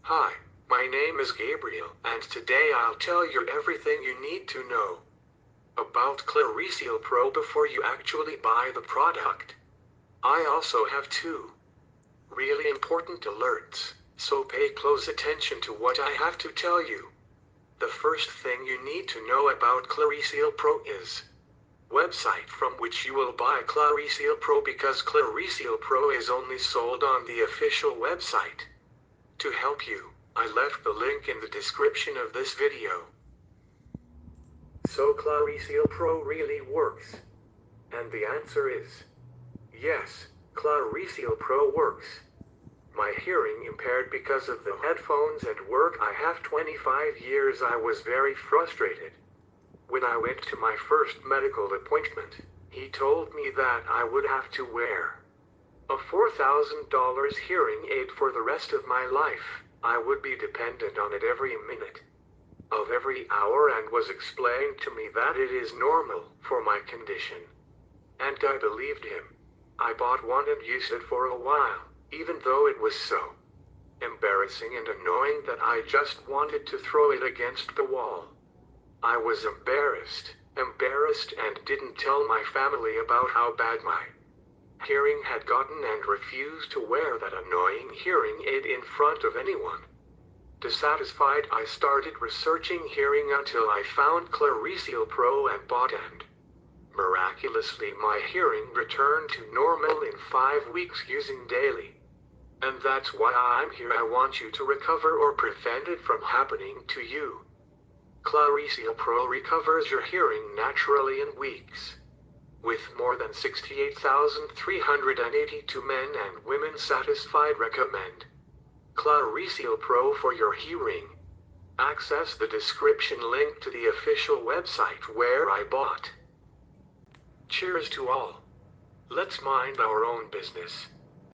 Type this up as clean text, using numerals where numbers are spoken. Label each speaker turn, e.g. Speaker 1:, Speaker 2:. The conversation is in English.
Speaker 1: Hi, my name is Gabriel, and today I'll tell you everything you need to know about Clarisil Pro before you actually buy the product. I also have two really important alerts, so pay close attention to what I have to tell you. The first thing you need to know about Clarisil Pro is website from which you will buy Clarisil Pro, because Clarisil Pro is only sold on the official website. To help you, I left the link in the description of this video. So Clarisil Pro really works? And the answer is yes, Clarisil Pro works. My hearing impaired because of the headphones at work I have 25 years. I was very frustrated. When I went to my first medical appointment, he told me that I would have to wear a $4,000 hearing aid for the rest of my life. I would be dependent on it every minute of every hour, and was explained to me that it is normal for my condition. And I believed him. I bought one and used it for a while, even though it was so embarrassing and annoying that I just wanted to throw it against the wall. I was embarrassed and didn't tell my family about how bad my hearing had gotten, and refused to wear that annoying hearing aid in front of anyone. Dissatisfied, I started researching hearing until I found Clarisil Pro and bought it. Miraculously, my hearing returned to normal in 5 weeks using daily. And that's why I'm here. I want you to recover or prevent it from happening to you. Clarisil Pro recovers your hearing naturally in weeks. With more than 68,382 men and women satisfied, recommend Clarisil Pro for your hearing. Access the description link to the official website where I bought. Cheers to all. Let's mind our own business.